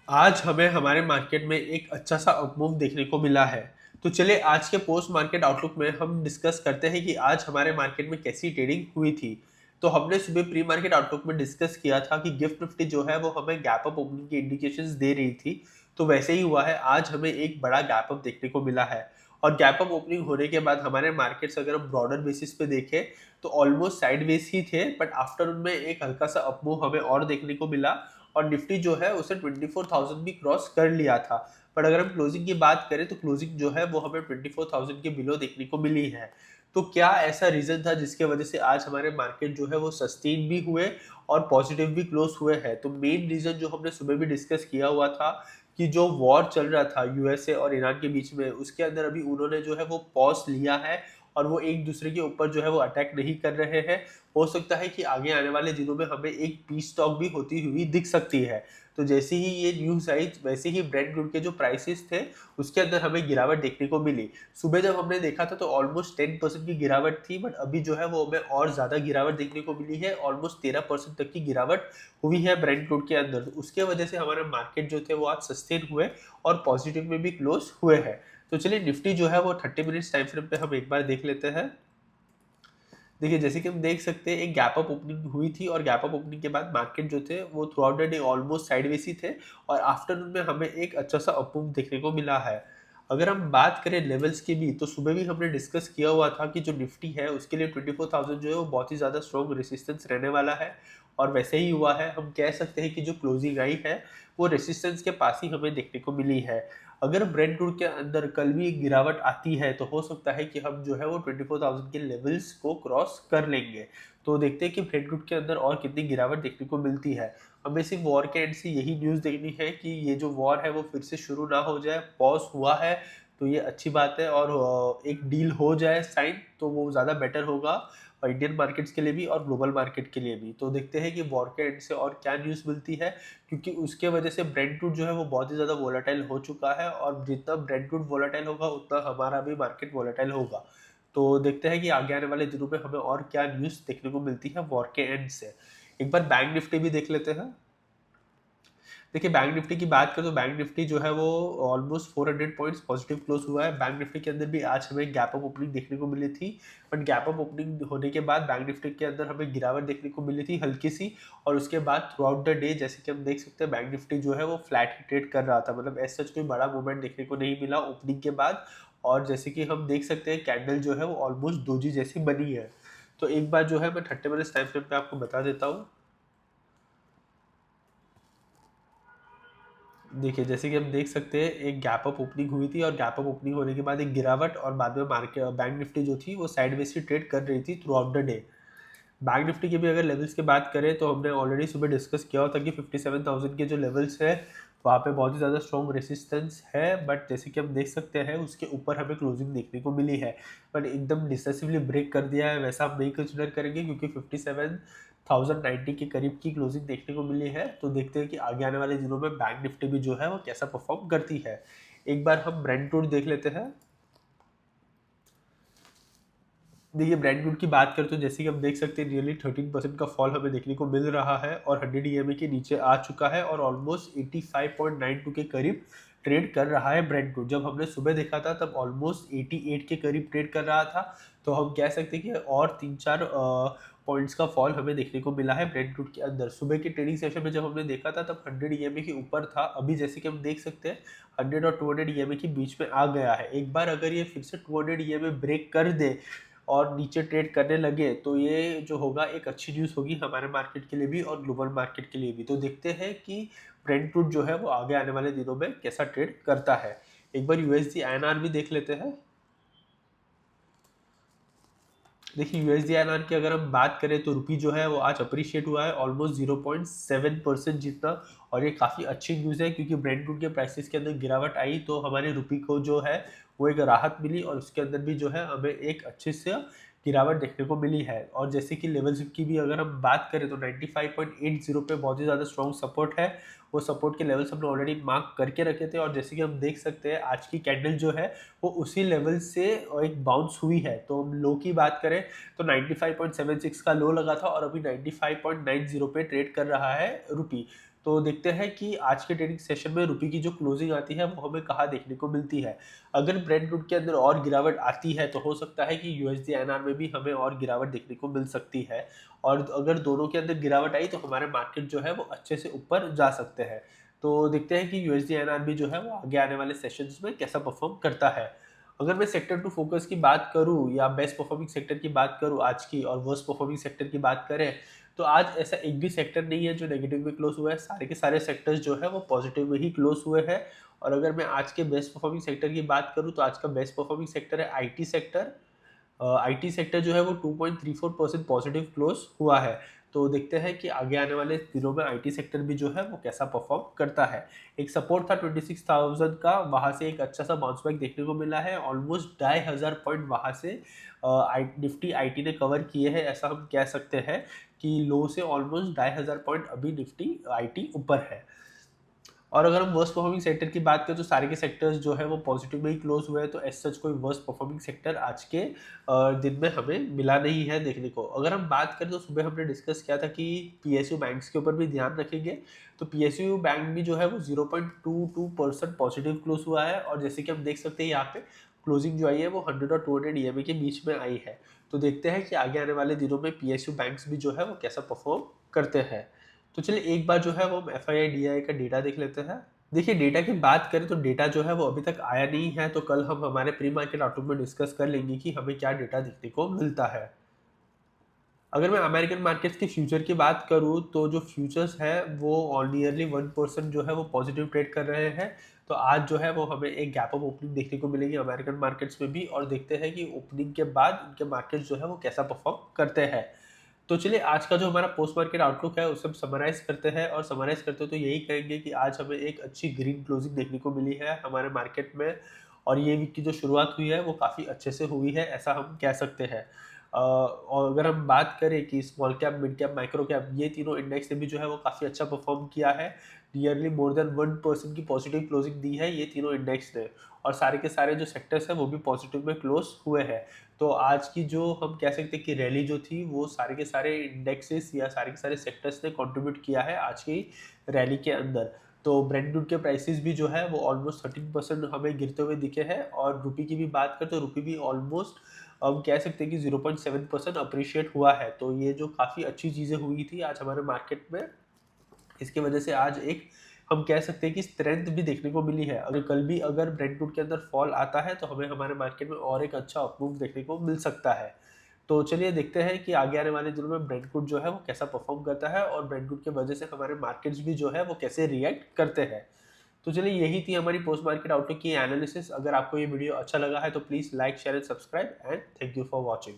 आज हमें हमारे मार्केट में एक अच्छा सा अपमूव देखने को मिला है। तो चलिए आज के पोस्ट मार्केट आउटलुक में हम डिस्कस करते हैं कि आज हमारे मार्केट में कैसी ट्रेडिंग हुई थी। तो हमने सुबह प्री मार्केट आउटलुक में डिस्कस किया था कि गिफ्ट निफ्टी जो है वो हमें गैप अप ओपनिंग की इंडिकेशंस दे रही थी। तो वैसे ही हुआ है, आज हमें एक बड़ा गैप अप देखने को मिला है। और गैप अप ओपनिंग होने के बाद हमारे मार्केट्स अगर हम ब्रॉडर बेसिस पे देखें तो ऑलमोस्ट साइडवेज ही थे, बट आफ्टर उनमें एक हल्का सा अपमूव हमें और देखने को मिला। और निफ्टी जो है उसे 24,000 भी क्रॉस कर लिया था। पर अगर हम क्लोजिंग की बात करें तो क्लोजिंग जो है वो हमें 24,000 के बिलो देखने को मिली है। तो क्या ऐसा रीजन था जिसके वजह से आज हमारे मार्केट जो है वो सस्टेन भी हुए और पॉजिटिव भी क्लोज हुए हैं? तो मेन रीजन जो हमने सुबह भी डिस्कस किया हुआ था कि जो वॉर चल रहा था यूएसए और ईरान के बीच में, उसके अंदर अभी उन्होंने जो है वो पॉज लिया है और वो एक दूसरे के ऊपर जो है वो अटैक नहीं कर रहे हैं। हो सकता है कि आगे आने वाले दिनों में हमें एक पीस टॉक भी होती हुई दिख सकती है। तो जैसे ही ये न्यूज आई वैसे ही ब्रेंट क्रूड के जो प्राइसेस थे उसके अंदर हमें गिरावट देखने को मिली। सुबह जब हमने देखा था तो ऑलमोस्ट 10% की गिरावट थी, बट अभी जो है वो हमें और ज्यादा गिरावट देखने को मिली है। ऑलमोस्ट 13% तक की गिरावट हुई है ब्रेंट क्रूड के अंदर। तो उसके वजह से हमारे मार्केट जो थे वो आज सस्टेन हुए और पॉजिटिव में भी क्लोज हुए हैं। तो चलिए निफ्टी जो है वो 30 मिनट्स टाइम फ्रेम पे हम एक बार देख लेते हैं। देखिए जैसे कि हम देख सकते हैं एक गैप अप ओपनिंग हुई थी और गैप अप ओपनिंग के बाद मार्केट जो थे वो throughout the day almost sideways ही थे और आफ्टरनून में हमें एक अच्छा सा अपमूव देखने को मिला है। अगर हम बात करें लेवल्स की भी तो सुबह भी हमने डिस्कस किया हुआ था कि जो निफ्टी है उसके लिए 24,000 जो है वो बहुत ही ज़्यादा स्ट्रॉन्ग रेसिस्टेंस रहने वाला है। और वैसे ही हुआ है, हम कह सकते हैं कि जो क्लोजिंग आई है वो रेसिस्टेंस के पास ही हमें देखने को मिली है। अगर ब्रेंट क्रूड के अंदर कल भी एक गिरावट आती है तो हो सकता है कि हम जो है वो 24,000 के लेवल्स को क्रॉस कर लेंगे। तो देखते हैं कि ब्रेंट क्रूड के अंदर और कितनी गिरावट देखने को मिलती है। हमें सिर्फ वॉर के एंड से यही न्यूज़ देखनी है कि ये जो वॉर है वो फिर से शुरू ना हो जाए। पॉज हुआ है तो ये अच्छी बात है, और एक डील हो जाए साइन तो वो ज़्यादा बेटर होगा और इंडियन मार्केट्स के लिए भी और ग्लोबल मार्केट के लिए भी। तो देखते हैं कि वॉर के एंड से और क्या न्यूज़ मिलती है, क्योंकि उसके वजह से ब्रेंट क्रूड जो है वो बहुत ही ज़्यादा वोलेटाइल हो चुका है और जितना ब्रेंट क्रूड वोलेटाइल होगा उतना हमारा भी मार्केट वोलेटाइल होगा। तो देखते हैं कि आगे आने वाले दिनों में हमें और क्या न्यूज़ देखने को मिलती है वॉर के एंड से। एक बार बैंक निफ्टी भी देख लेते हैं। देखिए बैंक निफ्टी की बात करें तो बैंक निफ्टी जो है वो ऑलमोस्ट 400 पॉइंट्स पॉजिटिव क्लोज हुआ है। बैंक निफ्टी के अंदर भी आज हमें गैप अप ओपनिंग देखने को मिली थी, बट गैप अप ओपनिंग होने के बाद बैंक निफ्टी के अंदर हमें गिरावट देखने को मिली थी हल्की सी। और उसके बाद थ्रू आउट द डे जैसे कि हम देख सकते हैं बैंक निफ्टी जो है वो फ्लैट ही ट्रेड कर रहा था, मतलब ऐसा कोई बड़ा मूवमेंट देखने को नहीं मिला ओपनिंग के बाद। और जैसे कि हम देख सकते हैं कैंडल जो है वो ऑलमोस्ट दोजी जैसी बनी है। तो एक बार जो है मैं 30 मिनट्स टाइम फ्रेम पे आपको बता देता हूँ। देखिए जैसे कि हम देख सकते हैं एक गैप अप ओपनिंग हुई थी और गैप अप ओपनिंग होने के बाद एक गिरावट और बाद में मार्केट बैंक निफ्टी जो थी वो साइडवेज से ट्रेड कर रही थी through out the day. Bank Nifty की भी अगर लेवल्स की बात करें तो हमने ऑलरेडी सुबह डिस्कस किया होता कि 57,000 के जो लेवल्स है वहाँ पे बहुत ही ज़्यादा स्ट्रॉन्ग रेसिस्टेंस है, बट जैसे कि हम देख सकते हैं उसके ऊपर हमें क्लोजिंग देखने को मिली है। बट एकदम डिसेसिवली ब्रेक कर दिया है वैसा हम नहीं कंसिडर करेंगे, क्योंकि 57,090 के करीब की क्लोजिंग देखने को मिली है। तो देखते हैं कि आगे आने वाले दिनों में बैंक निफ्टी भी जो है वो कैसा परफॉर्म करती है। एक बार हम ब्रेंट क्रूड देख लेते हैं। देखिए ब्रेंट क्रूड की बात करें तो जैसे कि हम देख सकते हैं नियरली 13% का फॉल हमें देखने को मिल रहा है और 100 ईएमए के नीचे आ चुका है और ऑलमोस्ट 85.92 के करीब ट्रेड कर रहा है ब्रेंट क्रूड। जब हमने सुबह देखा था तब ऑलमोस्ट 88 के करीब ट्रेड कर रहा था। तो हम कह सकते हैं कि और 3-4 पॉइंट्स का फॉल हमें देखने को मिला है ब्रेंट क्रूड के अंदर। सुबह के ट्रेडिंग सेशन में जब हमने देखा था तब 100 ईएमए के ऊपर था। अभी जैसे कि हम देख सकते हैं 100 और 200 ईएमए के बीच में आ गया है। एक बार अगर ये फिर से 200 ईएमए ब्रेक कर दे और नीचे ट्रेड करने लगे तो ये जो होगा एक अच्छी न्यूज़ होगी हमारे मार्केट के लिए भी और ग्लोबल मार्केट के लिए भी। तो देखते हैं कि ब्रेंट क्रूड जो है वो आगे आने वाले दिनों में कैसा ट्रेड करता है। एक बार यूएसडी आईएनआर भी देख लेते हैं। देखिए यूएसडी आईएनआर की अगर हम बात करें तो रुपी जो है वो आज अप्रिशिएट हुआ है ऑलमोस्ट 0.7% जितना। और ये काफ़ी अच्छी न्यूज़ है क्योंकि ब्रेंट क्रूड के प्राइसेस के अंदर गिरावट आई तो हमारे रुपी को जो है वो एक राहत मिली और उसके अंदर भी जो है हमें एक अच्छे से गिरावट देखने को मिली है। और जैसे कि लेवल्स की भी अगर हम बात करें तो 95.80 पे बहुत ही ज़्यादा स्ट्रॉन्ग सपोर्ट है। वो सपोर्ट के लेवल्स हमने ऑलरेडी मार्क करके रखे थे और जैसे कि हम देख सकते हैं आज की कैंडल जो है वो उसी लेवल से एक बाउंस हुई है। तो हम लो की बात करें तो 95.76 का लो लगा था और अभी 95.90 पे ट्रेड कर रहा है रुपी। तो देखते हैं कि आज के ट्रेडिंग सेशन में रुपये की जो क्लोजिंग आती है वो हमें कहाँ देखने को मिलती है। अगर ब्रेंट क्रूड के अंदर और गिरावट आती है तो हो सकता है कि यूएसडी एनआर में भी हमें और गिरावट देखने को मिल सकती है, और अगर दोनों के अंदर गिरावट आई तो हमारे मार्केट जो है वो अच्छे से ऊपर जा सकते हैं। तो देखते हैं कि यूएसडी एनआर भी जो है वो आगे आने वाले सेशंस में कैसा परफॉर्म करता है। अगर मैं सेक्टर टू फोकस की बात करूँ या बेस्ट परफॉर्मिंग सेक्टर की बात करूँ आज की, और वर्स्ट परफॉर्मिंग सेक्टर की बात करें, तो आज ऐसा एक भी सेक्टर नहीं है जो नेगेटिव में क्लोज हुआ है। सारे के सारे सेक्टर्स जो है वो पॉजिटिव में ही क्लोज हुए हैं। और अगर मैं आज के बेस्ट परफॉर्मिंग सेक्टर की बात करूँ तो आज का बेस्ट परफॉर्मिंग सेक्टर है आईटी सेक्टर। आईटी सेक्टर जो है वो 2.34% पॉजिटिव क्लोज हुआ है। तो देखते हैं कि आगे आने वाले दिनों में आईटी सेक्टर भी जो है वो कैसा परफॉर्म करता है। एक सपोर्ट था 26,000 का, वहां से एक अच्छा सा बाउंस बैक देखने को मिला है। ऑलमोस्ट 2,500 पॉइंट वहां से निफ्टी आईटी ने कवर किए हैं, ऐसा हम कह सकते हैं कि लो से ऑलमोस्ट 2,500 पॉइंट अभी निफ्टी आईटी ऊपर है। और अगर हम वर्स्ट परफॉर्मिंग सेक्टर की बात करें तो सारे के सेक्टर्स जो है वो पॉजिटिव में ही क्लोज हुए हैं, तो एज सच कोई वर्स्ट परफॉर्मिंग सेक्टर आज के दिन में हमें मिला नहीं है देखने को। अगर हम बात करें तो सुबह हमने डिस्कस किया था कि पीएसयू बैंक्स के ऊपर भी ध्यान रखेंगे, तो पीएसयू बैंक भी जो है वो 0.22% पॉजिटिव क्लोज हुआ है। और जैसे कि हम देख सकते हैं यहाँ पे क्लोजिंग जो आई है वो 100 और 200 ईएमए के बीच में आई है। तो देखते हैं कि आगे आने वाले दिनों में पीएसयू बैंक्स भी जो है वो कैसा परफॉर्म करते हैं। तो चलिए एक बार जो है वो हम एफआईआई डीआई का डेटा देख लेते हैं। देखिए डेटा की बात करें तो डेटा जो है वो अभी तक आया नहीं है, तो कल हम हमारे प्री मार्केट आउटलुक में डिस्कस कर लेंगे कि हमें क्या डेटा देखने को मिलता है। अगर मैं अमेरिकन मार्केट्स के फ्यूचर की बात करूं तो जो फ्यूचर्स है वो ऑल नियरली 1% जो है वो पॉजिटिव ट्रेड कर रहे हैं। तो आज जो है वो हमें एक गैप अप ओपनिंग देखने को मिलेगी अमेरिकन मार्केट्स में भी, और देखते हैं कि ओपनिंग के बाद उनके मार्केट्स जो है वो कैसा परफॉर्म करते हैं। तो चलिए आज का जो हमारा पोस्ट मार्केट आउटलुक है उसे हम समराइज करते हैं, और समराइज करते तो यही कहेंगे कि आज हमें एक अच्छी ग्रीन क्लोजिंग देखने को मिली है हमारे मार्केट में, और ये वीक की जो शुरुआत हुई है वो काफ़ी अच्छे से हुई है, ऐसा हम कह सकते हैं। और अगर हम बात करें कि small cap, mid cap, micro cap, ये तीनों इंडेक्स ने भी जो है वो काफ़ी अच्छा परफॉर्म किया है। नियरली मोर देन 1% की पॉजिटिव क्लोजिंग दी है ये तीनों इंडेक्स ने, और सारे के सारे जो सेक्टर्स हैं वो भी पॉजिटिव में क्लोज हुए हैं। तो आज की जो हम कह सकते हैं कि रैली जो थी वो सारे के सारे इंडेक्सेस या सारे के सारे सेक्टर्स ने कंट्रीब्यूट किया है आज की रैली के अंदर। तो ब्रेंट क्रूड के प्राइसेस भी जो है वो ऑलमोस्ट 13% हमें गिरते हुए दिखे हैं, और रुपये की भी बात करें तो रुपये भी ऑलमोस्ट हम कह सकते हैं कि 0.7% अप्रिशिएट हुआ है। तो ये जो काफ़ी अच्छी चीज़ें हुई थी आज हमारे मार्केट में, इसकी वजह से आज एक हम कह सकते हैं कि स्ट्रेंथ भी देखने को मिली है। अगर कल भी अगर ब्रेंट क्रूड के अंदर फॉल आता है तो हमें हमारे मार्केट में और एक अच्छा अपमूव देखने को मिल सकता है। तो चलिए देखते हैं कि आगे आने वाले दिनों में ब्रेंट क्रूड जो है वो कैसा परफॉर्म करता है, और ब्रेंट क्रूड की वजह से हमारे मार्केट्स भी जो है वो कैसे रिएक्ट करते हैं। तो चलिए यही थी हमारी पोस्ट मार्केट आउटलुक की एनालिसिस। अगर आपको ये वीडियो अच्छा लगा है तो please like, share and subscribe, and thank you for watching.